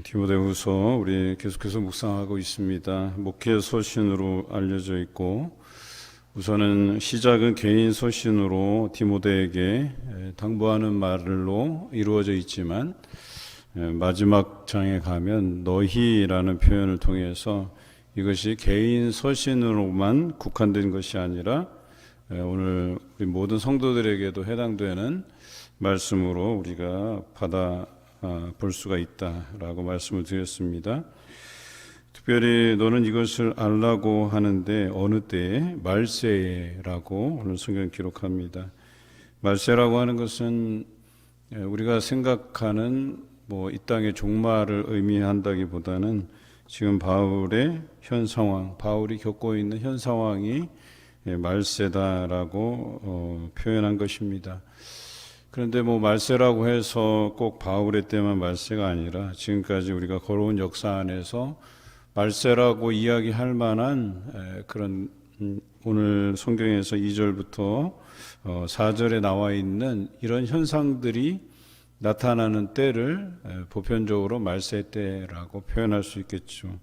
디모데후서 우리 계속해서 묵상하고 있습니다. 목회 서신으로 알려져 있고 우선은 시작은 개인 서신으로 디모데에게 당부하는 말로 이루어져 있지만 마지막 장에 가면 너희라는 표현을 통해서 이것이 개인 서신으로만 국한된 것이 아니라 오늘 우리 모든 성도들에게도 해당되는 말씀으로 우리가 볼 수가 있다라고 말씀을 드렸습니다. 특별히 너는 이것을 알라고 하는데 어느 때에 말세라고 오늘 성경 기록합니다. 말세라고 하는 것은 우리가 생각하는 이 땅의 종말을 의미한다기보다는 지금 바울의 현 상황, 바울이 겪고 있는 현 상황이 말세다라고 표현한 것입니다. 그런데 말세라고 해서 꼭 바울의 때만 말세가 아니라 지금까지 우리가 걸어온 역사 안에서 말세라고 이야기할 만한 그런 오늘 성경에서 2절부터 4절에 나와 있는 이런 현상들이 나타나는 때를 보편적으로 말세 때라고 표현할 수 있겠죠.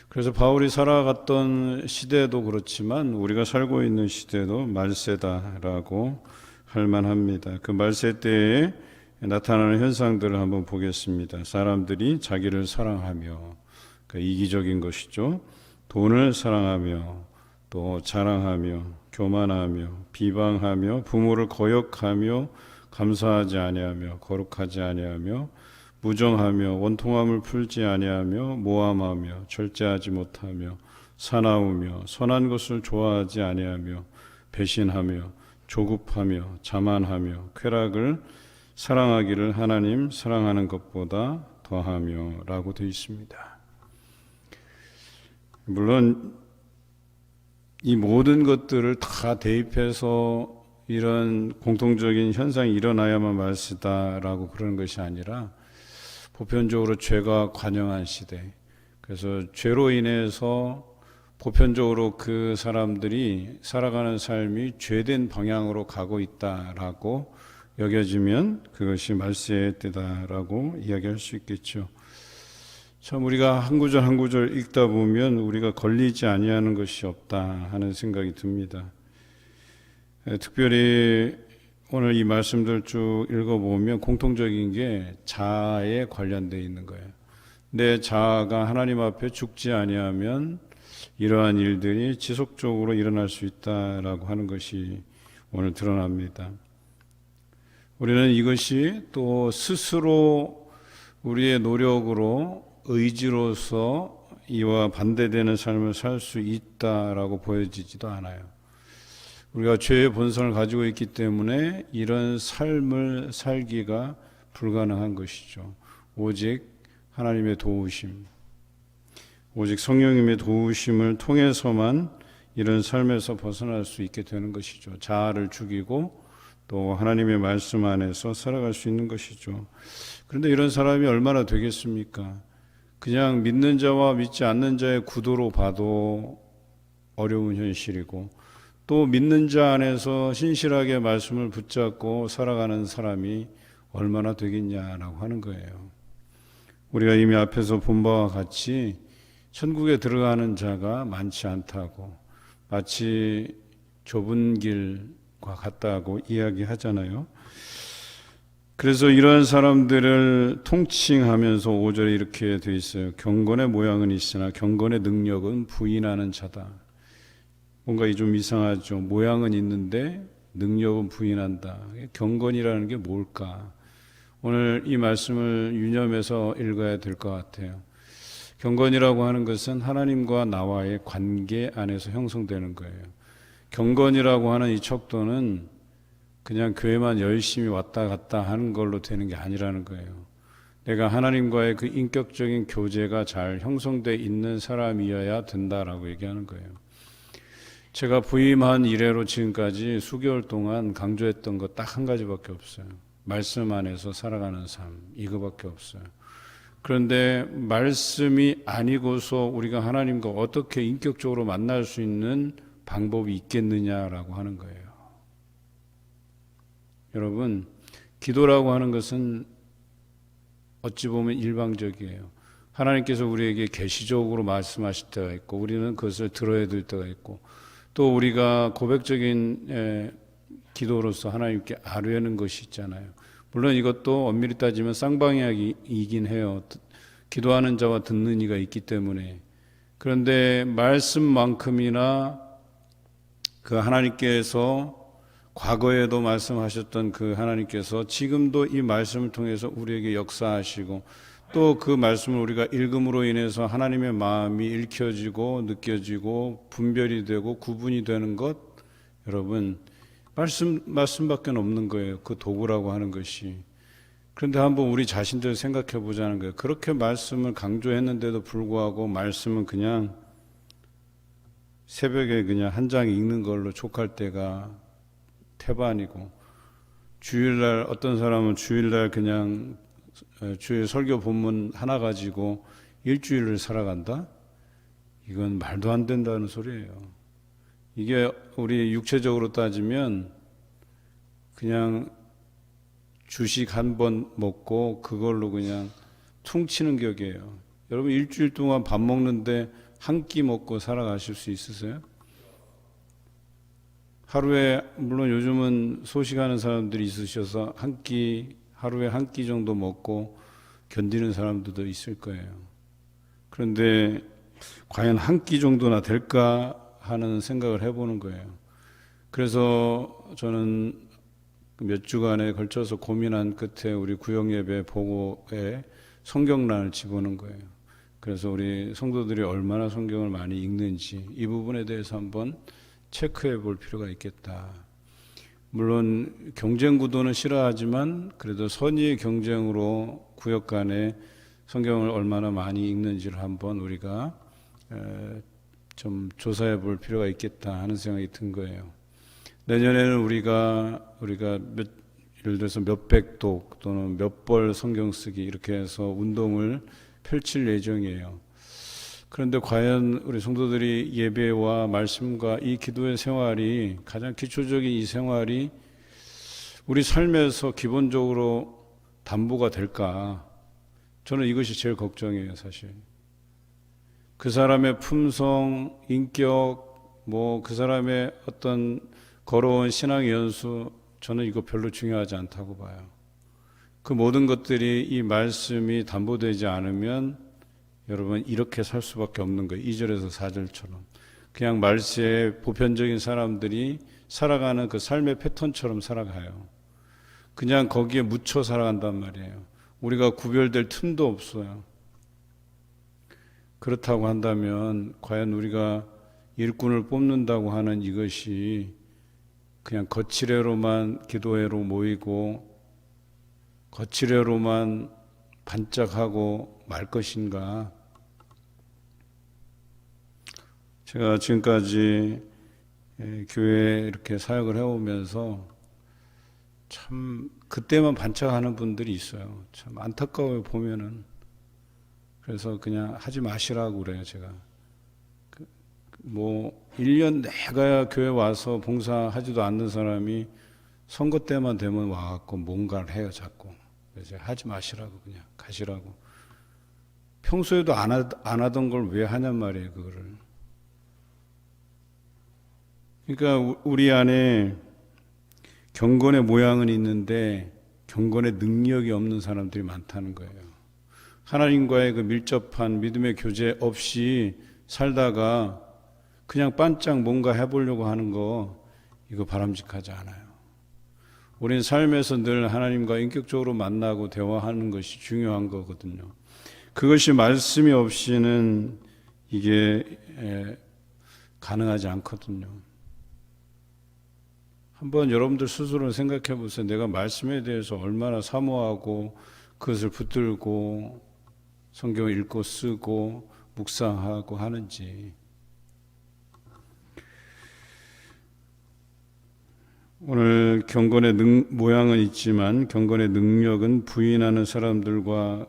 그래서 바울이 살아갔던 시대도 그렇지만 우리가 살고 있는 시대도 말세다라고 할 만합니다. 그 말세 때에 나타나는 현상들을 한번 보겠습니다. 사람들이 자기를 사랑하며, 그러니까 이기적인 것이죠. 돈을 사랑하며, 또 자랑하며, 교만하며, 비방하며, 부모를 거역하며, 감사하지 아니하며, 거룩하지 아니하며, 무정하며, 원통함을 풀지 아니하며, 모함하며, 절제하지 못하며, 사나우며, 선한 것을 좋아하지 아니하며, 배신하며, 조급하며 자만하며 쾌락을 사랑하기를 하나님 사랑하는 것보다 더하며 라고 되어 있습니다. 물론 이 모든 것들을 다 대입해서 이런 공통적인 현상이 일어나야만 말세다라고 그러는 것이 아니라 보편적으로 죄가 관영한 시대, 그래서 죄로 인해서 보편적으로 그 사람들이 살아가는 삶이 죄된 방향으로 가고 있다라고 여겨지면 그것이 말세의 때다라고 이야기할 수 있겠죠. 참 우리가 한 구절 한 구절 읽다 보면 우리가 걸리지 아니하는 것이 없다 하는 생각이 듭니다. 특별히 오늘 이 말씀들 쭉 읽어보면 공통적인 게 자아에 관련되어 있는 거예요. 내 자아가 하나님 앞에 죽지 아니하면 이러한 일들이 지속적으로 일어날 수 있다라고 하는 것이 오늘 드러납니다. 우리는 이것이 또 스스로 우리의 노력으로 의지로서 이와 반대되는 삶을 살 수 있다라고 보여지지도 않아요. 우리가 죄의 본성을 가지고 있기 때문에 이런 삶을 살기가 불가능한 것이죠. 오직 하나님의 도우심, 오직 성령님의 도우심을 통해서만 이런 삶에서 벗어날 수 있게 되는 것이죠. 자아를 죽이고 또 하나님의 말씀 안에서 살아갈 수 있는 것이죠. 그런데 이런 사람이 얼마나 되겠습니까? 그냥 믿는 자와 믿지 않는 자의 구도로 봐도 어려운 현실이고 또 믿는 자 안에서 신실하게 말씀을 붙잡고 살아가는 사람이 얼마나 되겠냐라고 하는 거예요. 우리가 이미 앞에서 본 바와 같이 천국에 들어가는 자가 많지 않다고, 마치 좁은 길과 같다고 이야기하잖아요. 그래서 이러한 사람들을 통칭하면서 5절에 이렇게 되어 있어요. 경건의 모양은 있으나 경건의 능력은 부인하는 자다. 뭔가 좀 이상하죠. 모양은 있는데 능력은 부인한다. 경건이라는 게 뭘까? 오늘 이 말씀을 유념해서 읽어야 될 것 같아요. 경건이라고 하는 것은 하나님과 나와의 관계 안에서 형성되는 거예요. 경건이라고 하는 이 척도는 그냥 교회만 열심히 왔다 갔다 하는 걸로 되는 게 아니라는 거예요. 내가 하나님과의 그 인격적인 교제가 잘 형성되어 있는 사람이어야 된다라고 얘기하는 거예요. 제가 부임한 이래로 지금까지 수개월 동안 강조했던 것 딱 한 가지밖에 없어요. 말씀 안에서 살아가는 삶, 이거밖에 없어요. 그런데 말씀이 아니고서 우리가 하나님과 어떻게 인격적으로 만날 수 있는 방법이 있겠느냐라고 하는 거예요. 여러분, 기도라고 하는 것은 어찌 보면 일방적이에요. 하나님께서 우리에게 계시적으로 말씀하실 때가 있고 우리는 그것을 들어야 될 때가 있고 또 우리가 고백적인 기도로서 하나님께 아뢰는 것이 있잖아요. 물론 이것도 엄밀히 따지면 쌍방향이긴 해요. 기도하는 자와 듣는 이가 있기 때문에. 그런데 말씀만큼이나 그 하나님께서 과거에도 말씀하셨던 그 하나님께서 지금도 이 말씀을 통해서 우리에게 역사하시고 또 그 말씀을 우리가 읽음으로 인해서 하나님의 마음이 읽혀지고 느껴지고 분별이 되고 구분이 되는 것, 여러분 말씀밖에 없는 거예요. 그 도구라고 하는 것이. 그런데 한번 우리 자신들 생각해 보자는 거예요. 그렇게 말씀을 강조했는데도 불구하고 말씀은 그냥 새벽에 그냥 한 장 읽는 걸로 족할 때가 태반이고, 주일날 어떤 사람은 주일날 그냥 주일 설교 본문 하나 가지고 일주일을 살아간다? 이건 말도 안 된다는 소리예요. 이게 우리 육체적으로 따지면 그냥 주식 한 번 먹고 그걸로 그냥 퉁치는 격이에요. 여러분 일주일 동안 밥 먹는데 한 끼 먹고 살아가실 수 있으세요? 하루에, 물론 요즘은 소식하는 사람들이 있으셔서 하루에 한 끼 정도 먹고 견디는 사람들도 있을 거예요. 그런데 과연 한 끼 정도나 될까 하는 생각을 해보는 거예요. 그래서 저는 몇 주간에 걸쳐서 고민한 끝에 우리 구역예배 보고에 성경란을 집어넣은 거예요. 그래서 우리 성도들이 얼마나 성경을 많이 읽는지 이 부분에 대해서 한번 체크해 볼 필요가 있겠다. 물론 경쟁 구도는 싫어하지만 그래도 선의의 경쟁으로 구역 간에 성경을 얼마나 많이 읽는지를 한번 우리가 좀 조사해 볼 필요가 있겠다 하는 생각이 든 거예요. 내년에는 우리가 예를 들어서 몇백 독 또는 몇 벌 성경 쓰기 이렇게 해서 운동을 펼칠 예정이에요. 그런데 과연 우리 성도들이 예배와 말씀과 이 기도의 생활이, 가장 기초적인 이 생활이 우리 삶에서 기본적으로 담보가 될까? 저는 이것이 제일 걱정이에요, 사실. 그 사람의 품성, 인격, 그 사람의 어떤 걸어온 신앙의 연수, 저는 이거 별로 중요하지 않다고 봐요. 그 모든 것들이 이 말씀이 담보되지 않으면 여러분 이렇게 살 수밖에 없는 거예요. 2절에서 4절처럼. 그냥 말세에 보편적인 사람들이 살아가는 그 삶의 패턴처럼 살아가요. 그냥 거기에 묻혀 살아간단 말이에요. 우리가 구별될 틈도 없어요. 그렇다고 한다면 과연 우리가 일꾼을 뽑는다고 하는 이것이 그냥 거칠애로만 기도회로 모이고 거칠애로만 반짝하고 말 것인가? 제가 지금까지 교회에 이렇게 사역을 해오면서 참 그때만 반짝하는 분들이 있어요. 참 안타까워요, 보면은. 그래서 그냥 하지 마시라고 그래요, 제가. 1년 내가 교회 와서 봉사하지도 않는 사람이 선거 때만 되면 와갖고 뭔가를 해요, 자꾸. 그래서 하지 마시라고, 그냥 가시라고. 평소에도 안 하던 걸 왜 하냔 말이에요, 그거를. 그러니까 우리 안에 경건의 모양은 있는데 경건의 능력이 없는 사람들이 많다는 거예요. 하나님과의 그 밀접한 믿음의 교제 없이 살다가 그냥 반짝 뭔가 해보려고 하는 거, 이거 바람직하지 않아요. 우린 삶에서 늘 하나님과 인격적으로 만나고 대화하는 것이 중요한 거거든요. 그것이 말씀이 없이는 이게 가능하지 않거든요. 한번 여러분들 스스로 생각해 보세요. 내가 말씀에 대해서 얼마나 사모하고 그것을 붙들고 성경을 읽고 쓰고 묵상하고 하는지. 오늘 경건의 모양은 있지만 경건의 능력은 부인하는 사람들과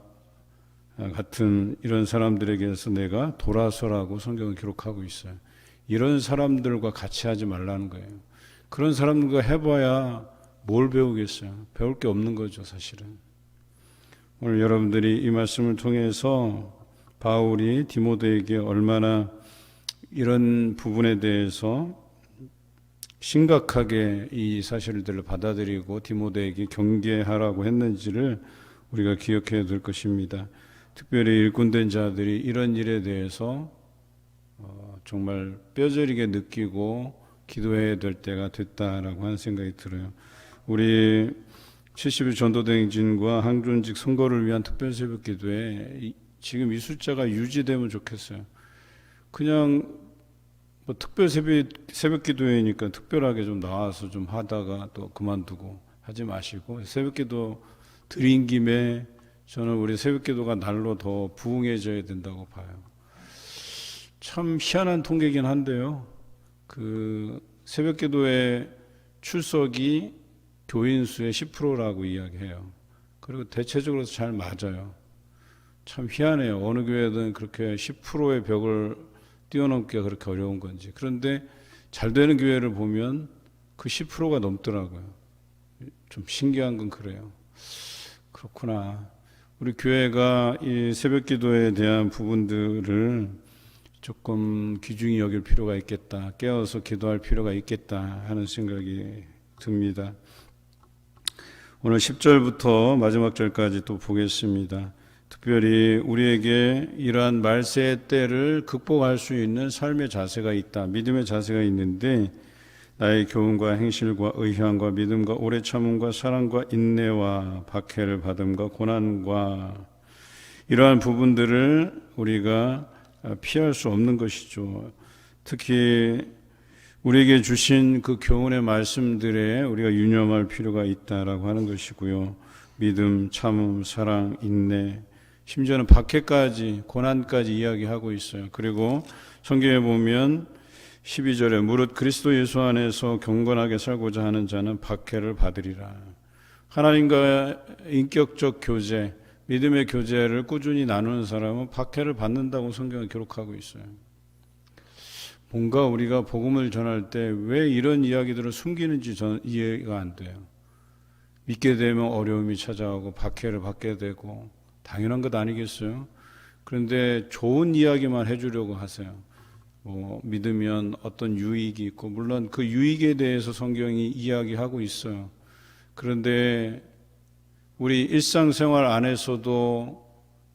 같은 이런 사람들에게서 내가 돌아서라고 성경은 기록하고 있어요. 이런 사람들과 같이 하지 말라는 거예요. 그런 사람들과 해봐야 뭘 배우겠어요? 배울 게 없는 거죠, 사실은. 오늘 여러분들이 이 말씀을 통해서 바울이 디모데에게 얼마나 이런 부분에 대해서 심각하게 이 사실들을 받아들이고 디모데에게 경계하라고 했는지를 우리가 기억해야 될 것입니다. 특별히 일꾼된 자들이 이런 일에 대해서 정말 뼈저리게 느끼고 기도해야 될 때가 됐다라고 하는 생각이 들어요. 우리 70일 전도대행진과 항존직 선거를 위한 특별 새벽 기도에 지금 이 숫자가 유지되면 좋겠어요. 그냥 뭐 특별 새벽 기도회니까 특별하게 좀 나와서 좀 하다가 또 그만두고 하지 마시고, 새벽 기도 드린 김에 저는 우리 새벽 기도가 날로 더 부흥해져야 된다고 봐요. 참 희한한 통계긴 한데요. 그 새벽 기도의 출석이 교인 수의 10%라고 이야기해요. 그리고 대체적으로 잘 맞아요. 참 희한해요. 어느 교회든 그렇게 10%의 벽을 뛰어넘기가 그렇게 어려운 건지. 그런데 잘 되는 교회를 보면 그 10%가 넘더라고요. 좀 신기한 건 그래요. 그렇구나. 우리 교회가 이 새벽 기도에 대한 부분들을 조금 귀중히 여길 필요가 있겠다, 깨어서 기도할 필요가 있겠다 하는 생각이 듭니다. 오늘 10절부터 마지막 절까지 또 보겠습니다. 특별히 우리에게 이러한 말세의 때를 극복할 수 있는 삶의 자세가 있다, 믿음의 자세가 있는데, 나의 교훈과 행실과 의향과 믿음과 오래 참음과 사랑과 인내와 박해를 받음과 고난과, 이러한 부분들을 우리가 피할 수 없는 것이죠. 특히 우리에게 주신 그 교훈의 말씀들에 우리가 유념할 필요가 있다라고 하는 것이고요. 믿음, 참음, 사랑, 인내, 심지어는 박해까지, 고난까지 이야기하고 있어요. 그리고 성경에 보면 12절에 무릇 그리스도 예수 안에서 경건하게 살고자 하는 자는 박해를 받으리라. 하나님과 인격적 교제, 믿음의 교제를 꾸준히 나누는 사람은 박해를 받는다고 성경은 기록하고 있어요. 뭔가 우리가 복음을 전할 때 왜 이런 이야기들을 숨기는지 저는 이해가 안 돼요. 믿게 되면 어려움이 찾아오고 박해를 받게 되고 당연한 것 아니겠어요? 그런데 좋은 이야기만 해주려고 하세요. 믿으면 어떤 유익이 있고, 물론 그 유익에 대해서 성경이 이야기하고 있어요. 그런데 우리 일상생활 안에서도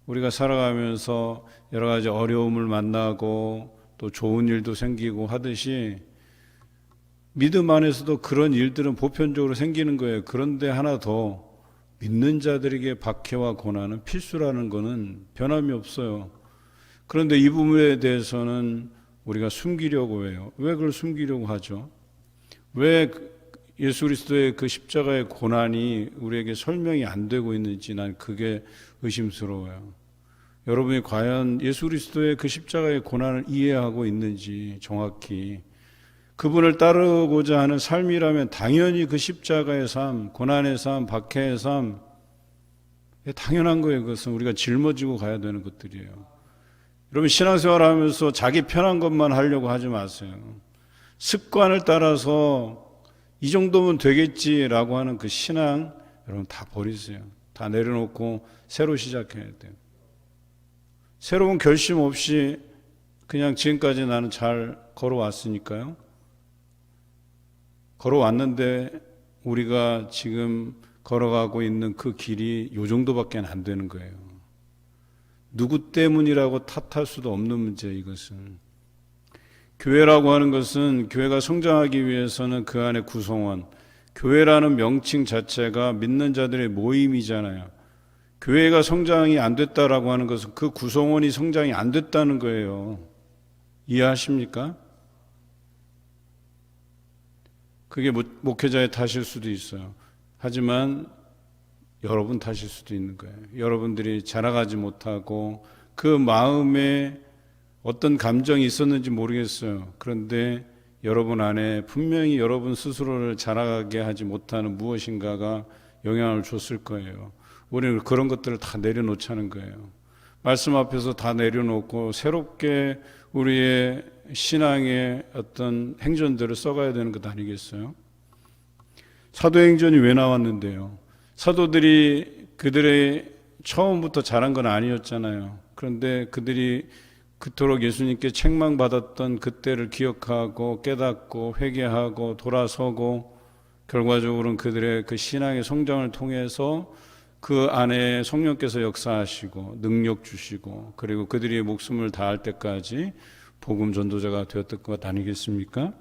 우리가 살아가면서 여러 가지 어려움을 만나고 또 좋은 일도 생기고 하듯이 믿음 안에서도 그런 일들은 보편적으로 생기는 거예요. 그런데 하나 더, 믿는 자들에게 박해와 고난은 필수라는 것은 변함이 없어요. 그런데 이 부분에 대해서는 우리가 숨기려고 해요. 왜 그걸 숨기려고 하죠? 왜 예수 그리스도의 그 십자가의 고난이 우리에게 설명이 안 되고 있는지 난 그게 의심스러워요. 여러분이 과연 예수 그리스도의 그 십자가의 고난을 이해하고 있는지, 정확히 그분을 따르고자 하는 삶이라면 당연히 그 십자가의 삶, 고난의 삶, 박해의 삶, 당연한 거예요. 그것은 우리가 짊어지고 가야 되는 것들이에요. 여러분, 신앙생활 하면서 자기 편한 것만 하려고 하지 마세요. 습관을 따라서 이 정도면 되겠지라고 하는 그 신앙, 여러분 다 버리세요. 다 내려놓고 새로 시작해야 돼요. 새로운 결심 없이 그냥 지금까지 나는 잘 걸어왔으니까요. 걸어왔는데 우리가 지금 걸어가고 있는 그 길이 요 정도밖에 안 되는 거예요. 누구 때문이라고 탓할 수도 없는 문제, 이것은. 교회라고 하는 것은, 교회가 성장하기 위해서는 그 안에 구성원, 교회라는 명칭 자체가 믿는 자들의 모임이잖아요. 교회가 성장이 안 됐다라고 하는 것은 그 구성원이 성장이 안 됐다는 거예요. 이해하십니까? 그게 목회자의 탓일 수도 있어요. 하지만 여러분 탓일 수도 있는 거예요. 여러분들이 자라가지 못하고 그 마음에 어떤 감정이 있었는지 모르겠어요. 그런데 여러분 안에 분명히 여러분 스스로를 자라게 하지 못하는 무엇인가가 영향을 줬을 거예요. 우리는 그런 것들을 다 내려놓자는 거예요. 말씀 앞에서 다 내려놓고 새롭게 우리의 신앙의 어떤 행전들을 써가야 되는 것 아니겠어요? 사도행전이 왜 나왔는데요? 사도들이 그들의 처음부터 잘한 건 아니었잖아요. 그런데 그들이 그토록 예수님께 책망받았던 그때를 기억하고 깨닫고 회개하고 돌아서고 결과적으로는 그들의 그 신앙의 성장을 통해서 그 안에 성령께서 역사하시고 능력 주시고 그리고 그들이 목숨을 다할 때까지 복음 전도자가 되었던 것 아니겠습니까?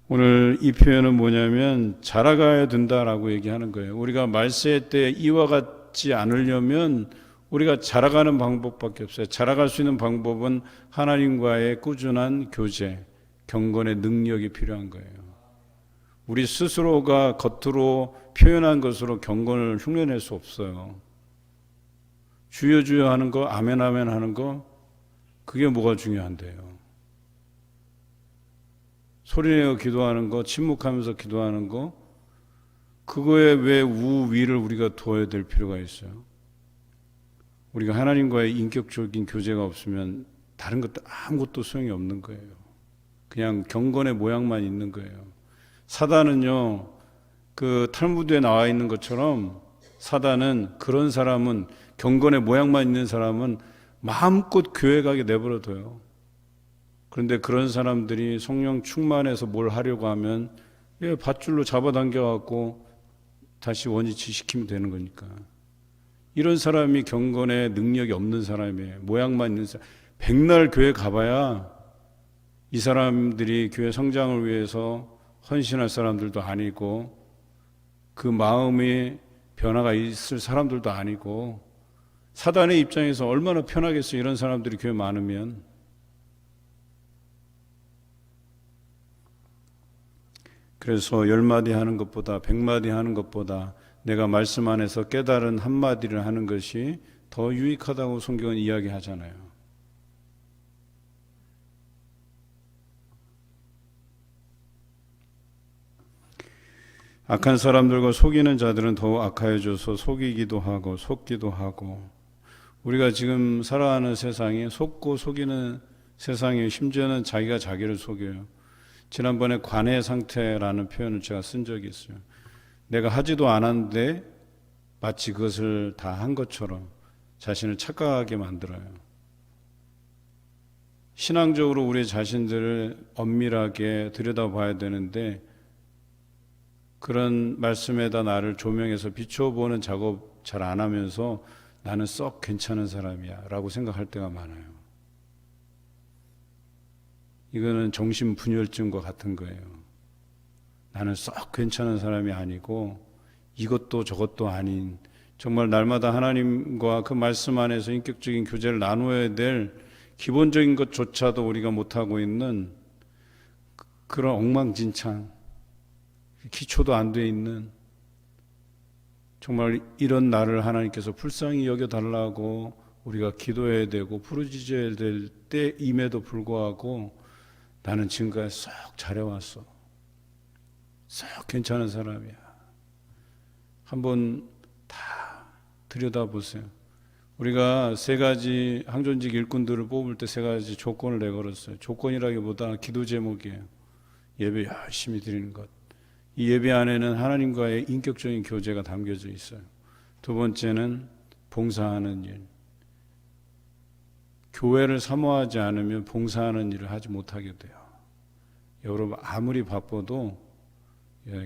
오늘 이 표현은 뭐냐면 자라가야 된다라고 얘기하는 거예요. 우리가 말세 때 이와 같지 않으려면 우리가 자라가는 방법밖에 없어요. 자라갈 수 있는 방법은 하나님과의 꾸준한 교제, 경건의 능력이 필요한 거예요. 우리 스스로가 겉으로 표현한 것으로 경건을 흉내낼 수 없어요. 주여 주여 하는 거, 아멘 아멘 하는 거, 그게 뭐가 중요한데요. 소리내어 기도하는 거, 침묵하면서 기도하는 거, 그거에 왜 우위를 우리가 둬야 될 필요가 있어요? 우리가 하나님과의 인격적인 교제가 없으면 다른 것도 아무것도 소용이 없는 거예요. 그냥 경건의 모양만 있는 거예요. 사단은요, 그 탈무드에 나와 있는 것처럼 사단은 그런 사람은 경건의 모양만 있는 사람은 마음껏 교회 가게 내버려둬요. 그런데 그런 사람들이 성령 충만해서 뭘 하려고 하면 밧줄로 잡아당겨갖고 다시 원위치 시키면 되는 거니까. 이런 사람이 경건의 능력이 없는 사람이에요. 모양만 있는 사람. 백날 교회 가봐야 이 사람들이 교회 성장을 위해서 헌신할 사람들도 아니고 그 마음의 변화가 있을 사람들도 아니고 사단의 입장에서 얼마나 편하겠어요. 이런 사람들이 교회 많으면. 그래서 10마디 하는 것보다 100마디 하는 것보다 내가 말씀 안에서 깨달은 한마디를 하는 것이 더 유익하다고 성경은 이야기하잖아요. 악한 사람들과 속이는 자들은 더욱 악하여져서 속이기도 하고 속기도 하고 우리가 지금 살아가는 세상이 속고 속이는 세상에 심지어는 자기가 자기를 속여요. 지난번에 관해 상태라는 표현을 제가 쓴 적이 있어요. 내가 하지도 않았는데 마치 그것을 다 한 것처럼 자신을 착각하게 만들어요. 신앙적으로 우리 자신들을 엄밀하게 들여다봐야 되는데 그런 말씀에다 나를 조명해서 비춰보는 작업 잘 안 하면서 나는 썩 괜찮은 사람이야 라고 생각할 때가 많아요. 이거는 정신분열증과 같은 거예요. 나는 썩 괜찮은 사람이 아니고 이것도 저것도 아닌 정말 날마다 하나님과 그 말씀 안에서 인격적인 교제를 나누어야 될 기본적인 것조차도 우리가 못하고 있는 그런 엉망진창 기초도 안 돼 있는 정말 이런 나를 하나님께서 불쌍히 여겨달라고 우리가 기도해야 되고 부르짖어야 될 때임에도 불구하고 나는 지금까지 썩 잘해왔어. 썩 괜찮은 사람이야. 한번 다 들여다보세요. 우리가 3가지 항존직 일꾼들을 뽑을 때 3가지 조건을 내걸었어요. 조건이라기보다 기도 제목이에요. 예배 열심히 드리는 것. 이 예배 안에는 하나님과의 인격적인 교제가 담겨져 있어요. 2번째는 봉사하는 일. 교회를 사모하지 않으면 봉사하는 일을 하지 못하게 돼요. 여러분 아무리 바빠도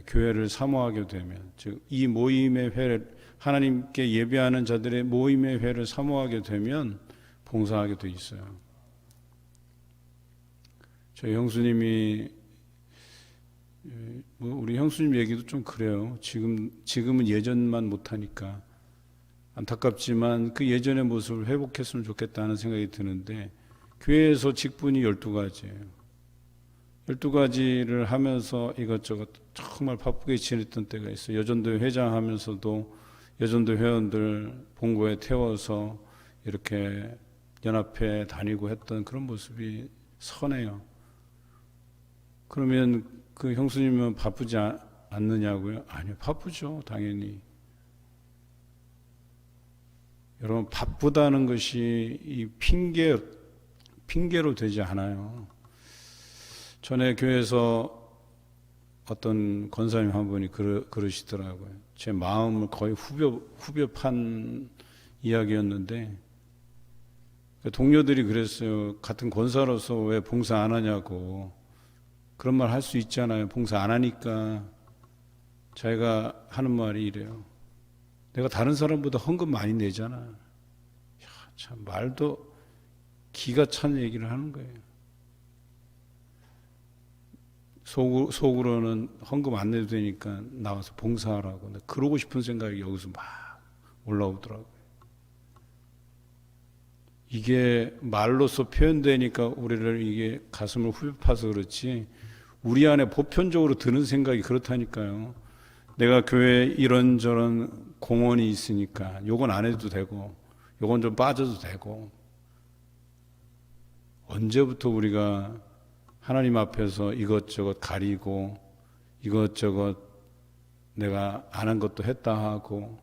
교회를 사모하게 되면 즉 이 모임의 회를 하나님께 예배하는 자들의 모임의 회를 사모하게 되면 봉사하게 돼 있어요. 저희 형수님이 우리 형수님 얘기도 좀 그래요. 지금은 예전만 못하니까 안타깝지만 그 예전의 모습을 회복했으면 좋겠다는 생각이 드는데 교회에서 직분이 12가지예요. 12가지를 하면서 이것저것 정말 바쁘게 지냈던 때가 있어요. 여전도 회장 하면서도 여전도 회원들 본고에 태워서 이렇게 연합회 다니고 했던 그런 모습이 선해요. 그러면 그 형수님은 바쁘지 않느냐고요? 아니요, 바쁘죠, 당연히. 여러분, 바쁘다는 것이 이 핑계로 되지 않아요. 전에 교회에서 어떤 권사님 한 분이 그러시더라고요. 제 마음을 거의 후벼 판 이야기였는데 동료들이 그랬어요. 같은 권사로서 왜 봉사 안 하냐고. 그런 말 할 수 있잖아요. 봉사 안 하니까. 자기가 하는 말이 이래요. 내가 다른 사람보다 헌금 많이 내잖아. 야, 참 말도 기가 찬 얘기를 하는 거예요. 속으로는 헌금 안 내도 되니까 나와서 봉사하라고. 그러고 싶은 생각이 여기서 막 올라오더라고요. 이게 말로써 표현되니까 우리를 이게 가슴을 후벼 파서 그렇지, 우리 안에 보편적으로 드는 생각이 그렇다니까요. 내가 교회에 이런저런 공헌이 있으니까 요건 안 해도 되고 요건 좀 빠져도 되고. 언제부터 우리가 하나님 앞에서 이것저것 가리고 이것저것 내가 안 한 것도 했다 하고.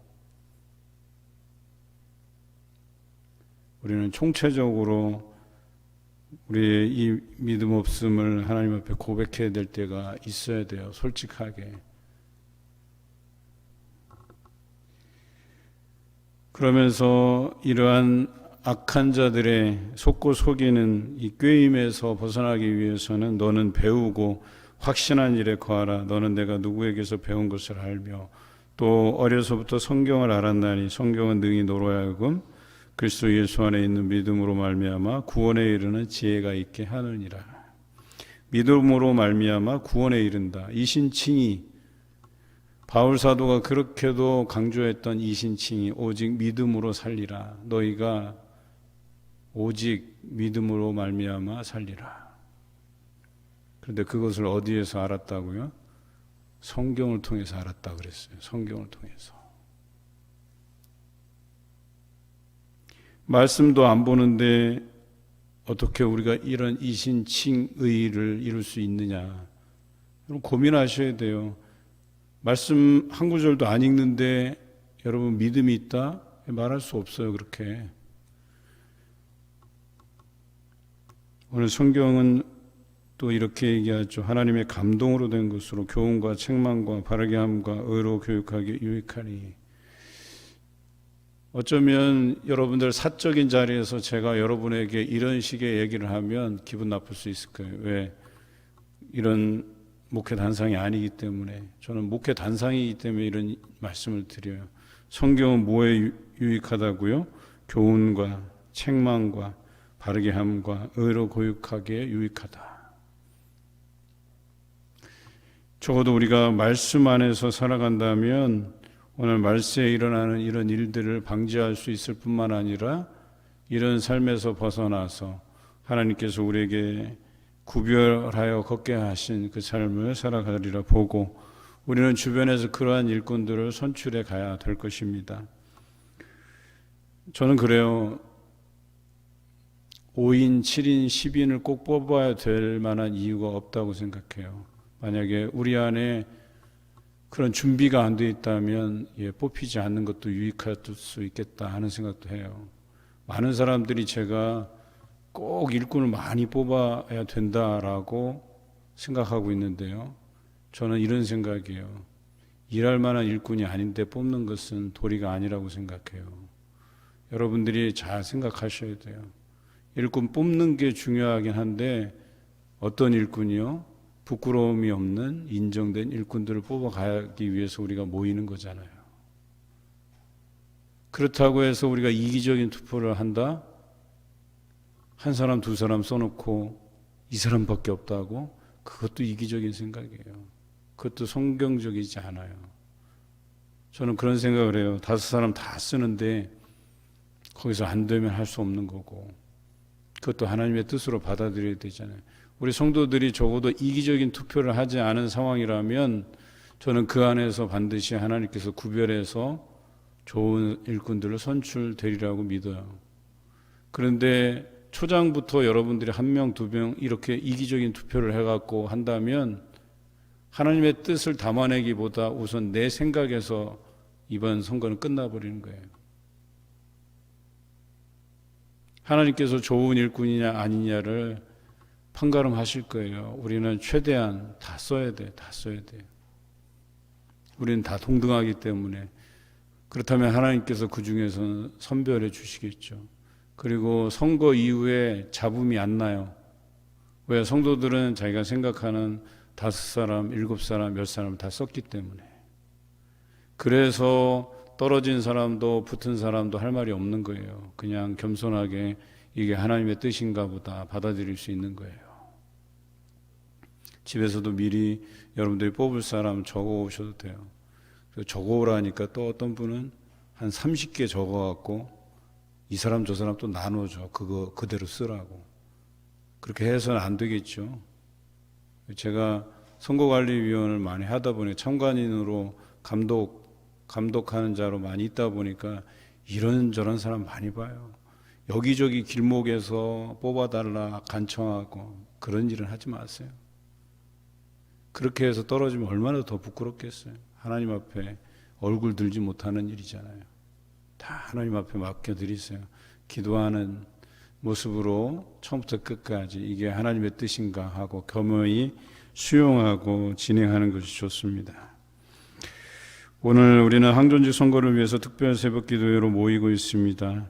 우리는 총체적으로 우리의 이 믿음 없음을 하나님 앞에 고백해야 될 때가 있어야 돼요. 솔직하게. 그러면서 이러한 악한 자들의 속고 속이는 이 꾀임에서 벗어나기 위해서는 너는 배우고 확신한 일에 거하라. 너는 내가 누구에게서 배운 것을 알며 또 어려서부터 성경을 알았나니 성경은 능히 너로 하여금 그리스도 예수 안에 있는 믿음으로 말미암아 구원에 이르는 지혜가 있게 하느니라. 믿음으로 말미암아 구원에 이른다. 이신칭이, 바울 사도가 그렇게도 강조했던 이신칭이 오직 믿음으로 살리라. 너희가 오직 믿음으로 말미암아 살리라. 그런데 그것을 어디에서 알았다고요? 성경을 통해서 알았다 그랬어요. 성경을 통해서. 말씀도 안 보는데 어떻게 우리가 이런 이신칭의를 이룰 수 있느냐. 여러분 고민하셔야 돼요. 말씀 한 구절도 안 읽는데 여러분 믿음이 있다? 말할 수 없어요. 그렇게. 오늘 성경은 또 이렇게 얘기하죠. 하나님의 감동으로 된 것으로 교훈과 책망과 바르게 함과 의로 교육하기 유익하니. 어쩌면 여러분들 사적인 자리에서 제가 여러분에게 이런 식의 얘기를 하면 기분 나쁠 수 있을 거예요. 왜? 이런 목회 단상이 아니기 때문에. 저는 목회 단상이기 때문에 이런 말씀을 드려요. 성경은 뭐에 유익하다고요? 교훈과 책망과 바르게 함과 의로 교육하기에 유익하다. 적어도 우리가 말씀 안에서 살아간다면 오늘 말세에 일어나는 이런 일들을 방지할 수 있을 뿐만 아니라 이런 삶에서 벗어나서 하나님께서 우리에게 구별하여 걷게 하신 그 삶을 살아가리라 보고 우리는 주변에서 그러한 일꾼들을 선출해 가야 될 것입니다. 저는 그래요. 5인, 7인, 10인을 꼭 뽑아야 될 만한 이유가 없다고 생각해요. 만약에 우리 안에 그런 준비가 안 돼 있다면 뽑히지 않는 것도 유익할 수 있겠다 하는 생각도 해요. 많은 사람들이 제가 꼭 일꾼을 많이 뽑아야 된다라고 생각하고 있는데요. 저는 이런 생각이에요. 일할 만한 일꾼이 아닌데 뽑는 것은 도리가 아니라고 생각해요. 여러분들이 잘 생각하셔야 돼요. 일꾼 뽑는 게 중요하긴 한데 어떤 일꾼이요? 부끄러움이 없는 인정된 일꾼들을 뽑아가기 위해서 우리가 모이는 거잖아요. 그렇다고 해서 우리가 이기적인 투표를 한다? 한 사람 두 사람 써놓고 이 사람밖에 없다고? 그것도 이기적인 생각이에요. 그것도 성경적이지 않아요. 저는 그런 생각을 해요. 5사람 다 쓰는데 거기서 안 되면 할 수 없는 거고 그것도 하나님의 뜻으로 받아들여야 되잖아요. 우리 성도들이 적어도 이기적인 투표를 하지 않은 상황이라면 저는 그 안에서 반드시 하나님께서 구별해서 좋은 일꾼들을 선출되리라고 믿어요. 그런데 초장부터 여러분들이 1명, 2명 이렇게 이기적인 투표를 해갖고 한다면 하나님의 뜻을 담아내기보다 우선 내 생각에서 이번 선거는 끝나버리는 거예요. 하나님께서 좋은 일꾼이냐 아니냐를 판가름하실 거예요. 우리는 최대한 다 써야 돼. 다 써야 돼. 우리는 다 동등하기 때문에. 그렇다면 하나님께서 그 중에서는 선별해 주시겠죠. 그리고 선거 이후에 잡음이 안 나요. 왜? 성도들은 자기가 생각하는 5사람, 7사람, 10사람 다 썼기 때문에. 그래서 떨어진 사람도 붙은 사람도 할 말이 없는 거예요. 그냥 겸손하게 이게 하나님의 뜻인가 보다 받아들일 수 있는 거예요. 집에서도 미리 여러분들이 뽑을 사람 적어 오셔도 돼요. 적어 오라니까 또 어떤 분은 한 30개 적어 갖고 이 사람 저 사람 또 나눠줘. 그거 그대로 쓰라고. 그렇게 해서는 안 되겠죠. 제가 선거관리위원을 많이 하다 보니 참관인으로 감독하는 자로 많이 있다 보니까 이런저런 사람 많이 봐요. 여기저기 길목에서 뽑아달라 간청하고 그런 일은 하지 마세요. 그렇게 해서 떨어지면 얼마나 더 부끄럽겠어요. 하나님 앞에 얼굴 들지 못하는 일이잖아요. 다 하나님 앞에 맡겨드리세요. 기도하는 모습으로 처음부터 끝까지 이게 하나님의 뜻인가 하고 겸허히 수용하고 진행하는 것이 좋습니다. 오늘 우리는 항존직 선거를 위해서 특별 새벽 기도회로 모이고 있습니다.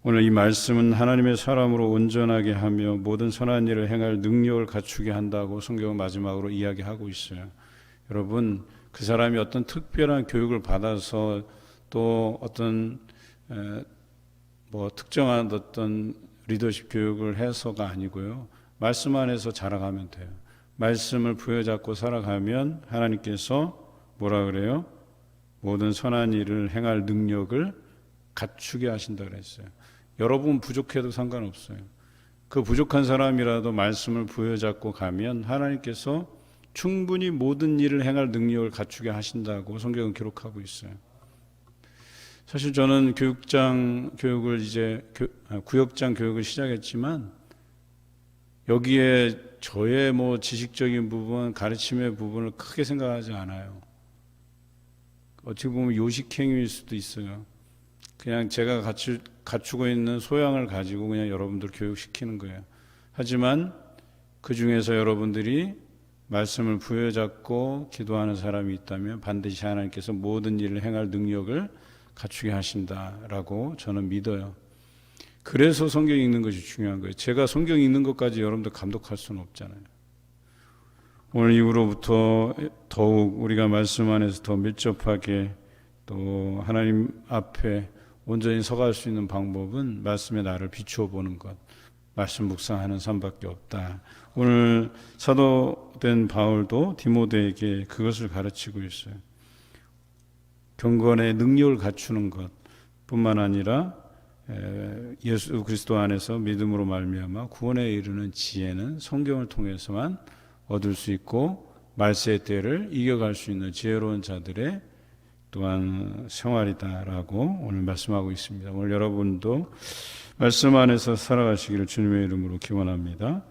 오늘 이 말씀은 하나님의 사람으로 온전하게 하며 모든 선한 일을 행할 능력을 갖추게 한다고 성경은 마지막으로 이야기하고 있어요. 여러분, 그 사람이 어떤 특별한 교육을 받아서 또 어떤 특정한 어떤 리더십 교육을 해서가 아니고요. 말씀 안에서 자라가면 돼요. 말씀을 부여잡고 살아가면 하나님께서 뭐라 그래요? 모든 선한 일을 행할 능력을 갖추게 하신다 그랬어요. 여러분 부족해도 상관없어요. 그 부족한 사람이라도 말씀을 부여잡고 가면 하나님께서 충분히 모든 일을 행할 능력을 갖추게 하신다고 성경은 기록하고 있어요. 사실 저는 구역장 교육을 시작했지만 여기에 저의 지식적인 부분, 가르침의 부분을 크게 생각하지 않아요. 어떻게 보면 요식행위일 수도 있어요. 그냥 제가 갖추고 있는 소양을 가지고 그냥 여러분들 교육시키는 거예요. 하지만 그 중에서 여러분들이 말씀을 부여잡고 기도하는 사람이 있다면 반드시 하나님께서 모든 일을 행할 능력을 갖추게 하신다라고 저는 믿어요. 그래서 성경 읽는 것이 중요한 거예요. 제가 성경 읽는 것까지 여러분들 감독할 수는 없잖아요. 오늘 이후로부터 더욱 우리가 말씀 안에서 더 밀접하게 또 하나님 앞에 온전히 서갈 수 있는 방법은 말씀에 나를 비추어 보는 것, 말씀 묵상하는 삶밖에 없다. 오늘 사도된 바울도 디모데에게 그것을 가르치고 있어요. 경건의 능력을 갖추는 것 뿐만 아니라 예수 그리스도 안에서 믿음으로 말미암아 구원에 이르는 지혜는 성경을 통해서만 얻을 수 있고 말세의 때를 이겨갈 수 있는 지혜로운 자들의 또한 생활이다라고 오늘 말씀하고 있습니다. 오늘 여러분도 말씀 안에서 살아가시기를 주님의 이름으로 기원합니다.